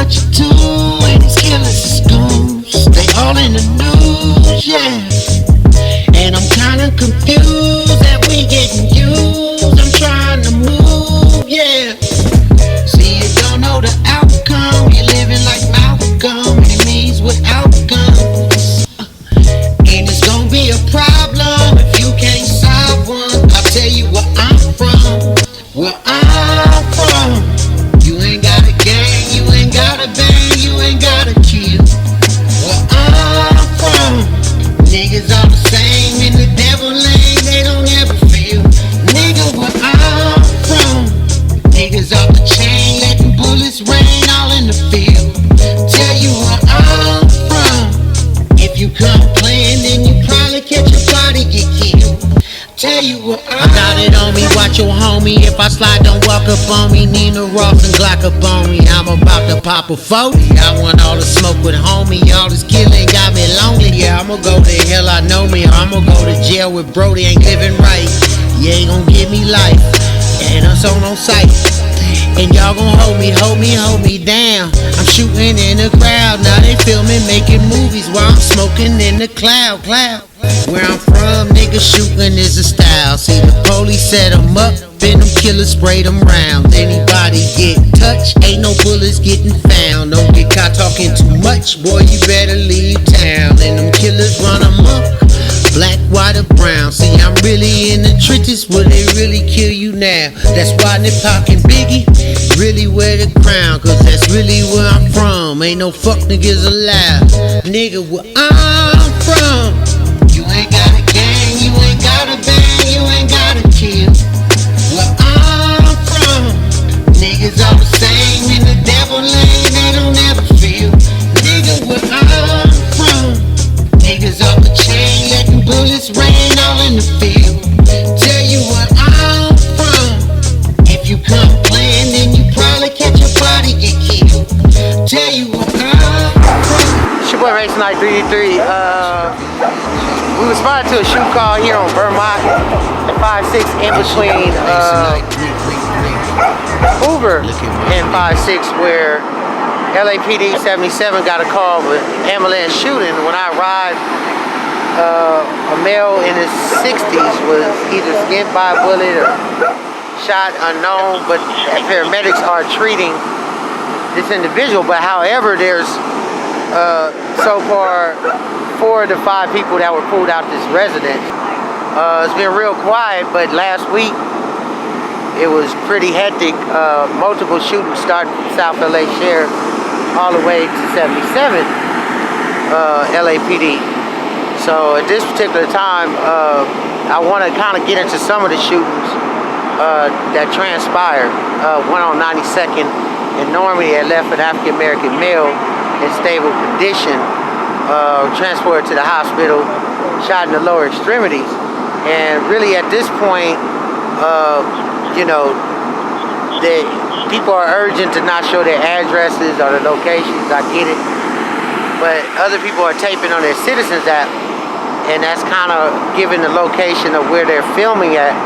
about you too, and these killers is goons. They all in the news, yeah. And I'm kinda confused that we getting used. I'm trying to move, yeah. See, you don't know the outcome. You're living like Malcolm, enemies with outcomes. And it's gonna be a problem if you can't solve one. I'll tell you where I'm from. Where I'm from. You ain't got a gang, you ain't got a bang, you ain't got a kill. Where I'm from. Niggas all the same in the devil lane, they don't ever feel. Nigga, where I'm from. Niggas off the chain, letting bullets rain all in the field. Tell you where I'm from. If you come playing, then you probably catch your body get killed. Tell you what I got it on me, watch your homie. If I slide, don't walk up on me. Nina Ross and Glock up on me. I'm about to pop a 40. I want all the smoke with homie. All this killing got me lonely. Yeah, I'ma go to hell, I know me. I'ma go to jail with Brody, ain't living right. You ain't gon' give me life. And I'm so on sight. And y'all gon' hold me down. I'm shooting in the crowd. Now they filming, making movies while I'm smoking in the cloud. Where I'm from, niggas shooting is a style. See, the police set them up, then them killers sprayed them round. Anybody get touched, ain't no bullets getting found. Don't get caught talking too much, boy, you better leave town. And them killers run amok, black, white, or brown. See, I'm really in the trenches, will they really kill you now? That's why they Pac and Biggie really wear the crown, cause that's really where I'm from. Ain't no fuck niggas allowed. Nigga, where I'm from. You ain't got a gang, you ain't got a bang, you ain't got a kill. Where I'm from. Niggas all the same in the devil lane, they don't ever feel. Nigga, where I'm from. Niggas off the chain, letting bullets rain all in the field. Tell you where I'm from. If you come playing, then you probably catch your body get killed. Tell you where I'm from. It's your boy Race Night 383. We were spotted to a shoot call here on Vermont at 5-6 in between Hoover and 5-6, where LAPD 77 got a call of an ambulance shooting. When I arrived, a male in his 60s was either skinned by a bullet or shot, unknown, but paramedics are treating this individual. But however, there's so far 4 to 5 people that were pulled out this residence. It's been real quiet, but last week it was pretty hectic. Multiple shootings starting from South LA Sheriff all the way to 77 LAPD. So at this particular time, I want to kind of get into some of the shootings that transpired. One on 92nd in Normandy that left an African American male in stable condition, transported to the hospital, shot in the lower extremities. And really at this point, you know, the people are urgent to not show their addresses or the locations. I get it. But other people are taping on their Citizens app, and that's kind of giving the location of where they're filming at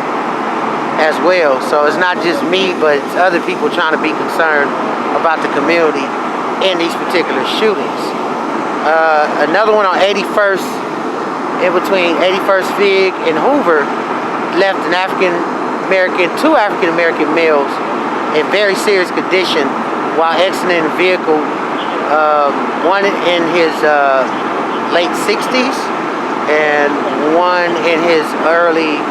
as well. So it's not just me, but it's other people trying to be concerned about the community in these particular shootings. Another one on 81st, in between 81st Fig and Hoover, left an two African American males in very serious condition while exiting the vehicle. One in his late 60s and one in his early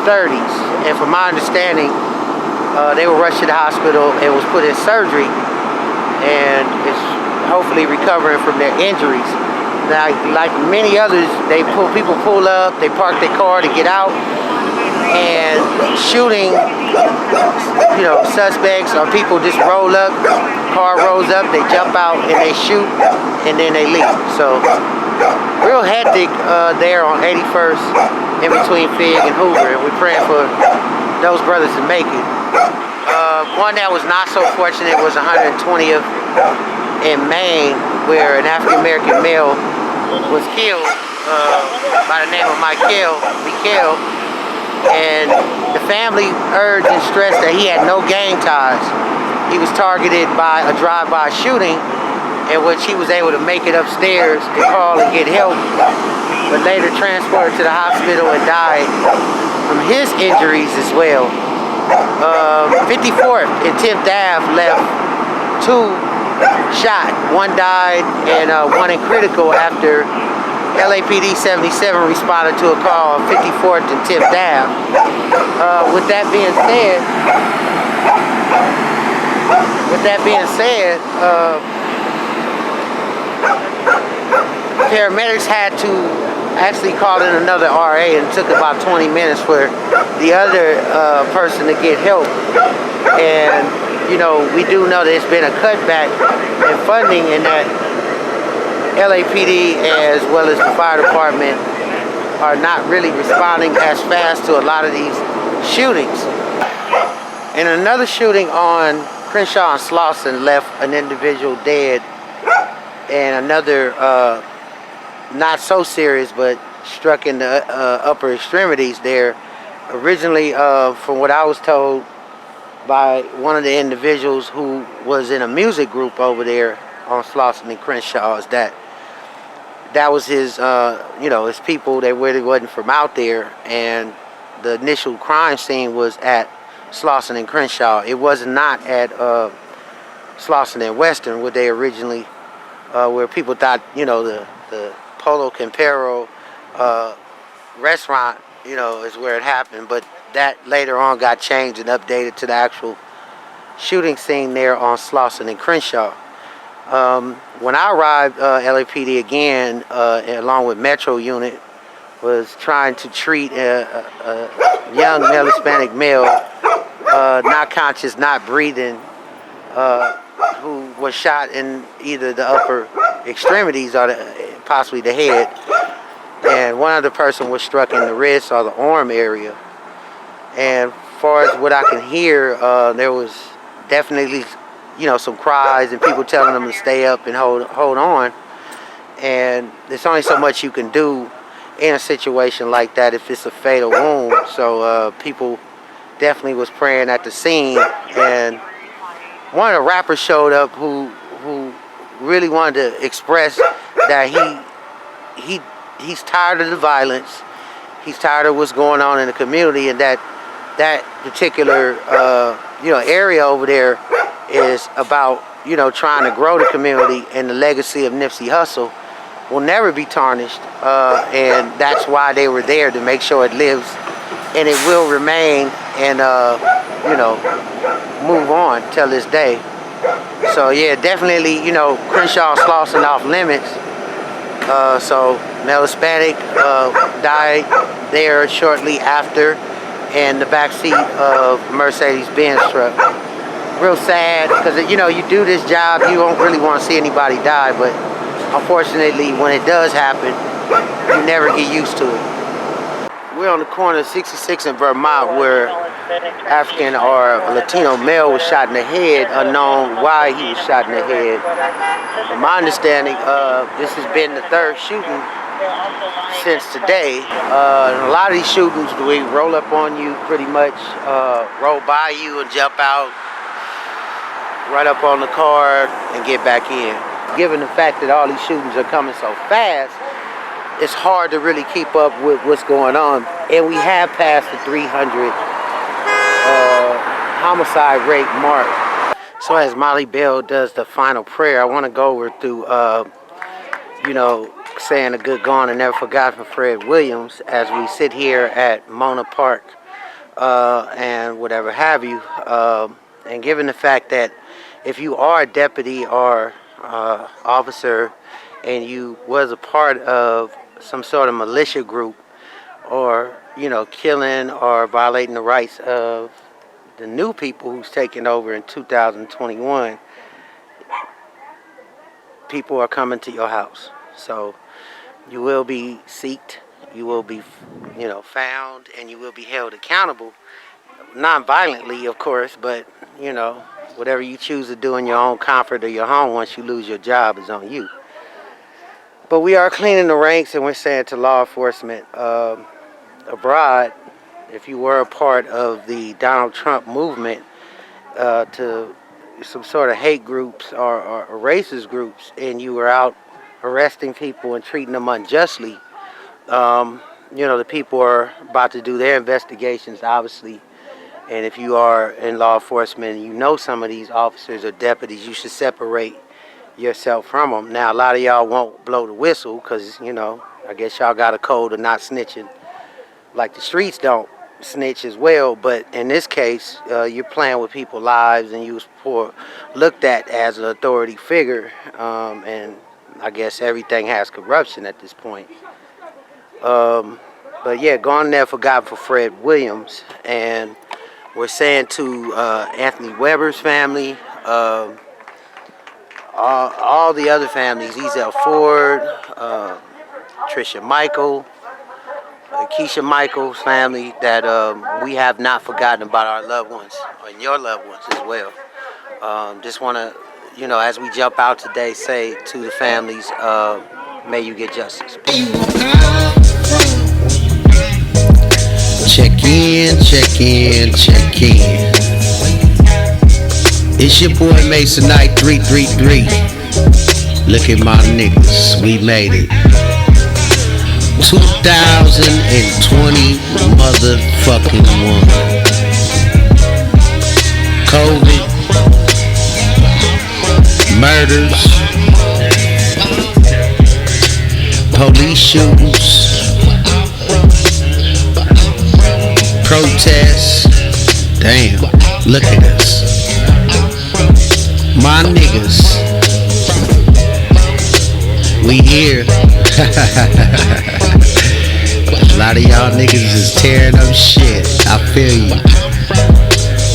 30s. And from my understanding, they were rushed to the hospital and was put in surgery, and is hopefully recovering from their injuries. Now, like many others, people pull up, they park their car to get out, and shooting, you know, suspects or people just roll up, car rolls up, they jump out and they shoot, and then they leave. So real hectic there on 81st in between Fig and Hoover, and we're praying for those brothers to make it. One that was not so fortunate was 120th in Maine, where an African American male was killed by the name of Michael, and the family urged and stressed that he had no gang ties. he was targeted by a drive-by shooting in which he was able to make it upstairs to call and get help, but later transported to the hospital and died from his injuries as well. 54th and 10th Ave left 2 shot. One died and one in critical after LAPD 77 responded to a call on 54th and 10th Ave. With that being said, paramedics had to actually call in another RA, and it took about 20 minutes for the other person to get help. And you know, we do know there's been a cutback in funding, and that LAPD as well as the fire department are not really responding as fast to a lot of these shootings. And another shooting on Crenshaw and Slauson left an individual dead, and another not so serious, but struck in the upper extremities there. Originally, from what I was told by one of the individuals who was in a music group over there on Slauson and Crenshaw, is that was his, his people. They really wasn't from out there, and the initial crime scene was at Slauson and Crenshaw. It was not at Slauson and Western, where they originally, where people thought, the Polo Campero restaurant, is where it happened. But that later on got changed and updated to the actual shooting scene there on Slauson and Crenshaw. When I arrived, LAPD again, along with Metro Unit, was trying to treat a young male Hispanic male, not conscious, not breathing, who was shot in either the upper extremities or possibly the head. And one other person was struck in the wrist or the arm area. And as far as what I can hear, there was definitely, some cries and people telling them to stay up and hold on. And there's only so much you can do in a situation like that if it's a fatal wound. So people definitely was praying at the scene. And one of the rappers showed up who really wanted to express that he's tired of the violence. He's tired of what's going on in the community, and that particular area over there is about trying to grow the community, and the legacy of Nipsey Hussle will never be tarnished, and that's why they were there, to make sure it lives and it will remain, and move on till this day. So yeah, definitely Crenshaw, Slauson off limits. So male Hispanic died there shortly after in the back seat of Mercedes-Benz truck. Real sad, because you do this job, you don't really want to see anybody die, but unfortunately when it does happen, you never get used to it. We're on the corner of 66 in Vermont, where African or Latino male was shot in the head, unknown why he was shot in the head. From my understanding, this has been the third shooting since today. A lot of these shootings, we roll up on you pretty much, roll by you and jump out, right up on the car and get back in. Given the fact that all these shootings are coming so fast, it's hard to really keep up with what's going on. And we have passed the 300 homicide rate mark. So as Molly Bell does the final prayer, I want to go over through, saying a good gone and never forgotten for Fred Williams as we sit here at Mona Park and whatever have you. And given the fact that if you are a deputy or officer and you was a part of some sort of militia group, or killing or violating the rights of the new people who's taking over in 2021, people are coming to your house. So you will be seeked, you will be found, and you will be held accountable, non-violently of course, but whatever you choose to do in your own comfort or your home once you lose your job is on you. But we are cleaning the ranks, and we're saying to law enforcement abroad, if you were a part of the Donald Trump movement, to some sort of hate groups or racist groups, and you were out arresting people and treating them unjustly, the people are about to do their investigations, obviously. And if you are in law enforcement and you know some of these officers or deputies, you should separate yourself from them. Now, a lot of y'all won't blow the whistle because, I guess y'all got a code of not snitching. Like the streets don't snitch as well, but in this case, you're playing with people's lives and you was looked at as an authority figure, and I guess everything has corruption at this point. But yeah, gone there forgotten for Fred Williams, and we're saying to Anthony Weber's family, all the other families, Ezell Ford, Trisha Michael, Keisha Michael's family, that we have not forgotten about our loved ones and your loved ones as well. Just want to, as we jump out today, say to the families, may you get justice. Check in, check in, check in. It's your boy Masonite 333. Look at my niggas, we made it. 2020 motherfucking one. COVID, murders, police shootings, protests. Damn, look at us. My niggas, we here. A lot of y'all niggas is tearing up shit. I feel you.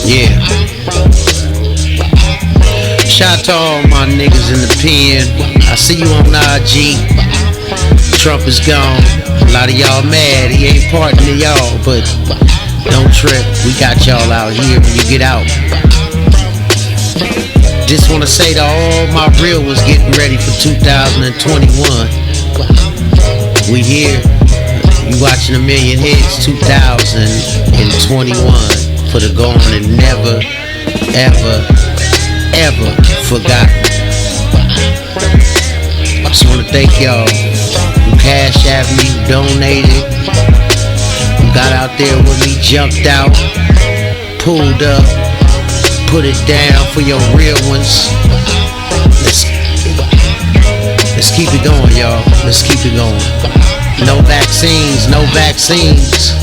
Yeah. Shout out to all my niggas in the pen. I see you on IG. Trump is gone. A lot of y'all mad. He ain't parting to y'all, but don't trip. We got y'all out here when you get out. Just want to say to all my real ones getting ready for 2021. We here. You watching A Million Hits 2021 for the gone and never, ever, ever forgotten. Just want to thank y'all who cash at me, who donated, who got out there with me, jumped out, pulled up, put it down for your real ones. Let's keep it going, y'all. Let's keep it going. No vaccines, no vaccines.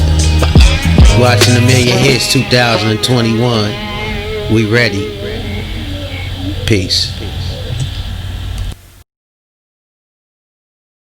Watching A Million Hits 2021. We ready. Peace.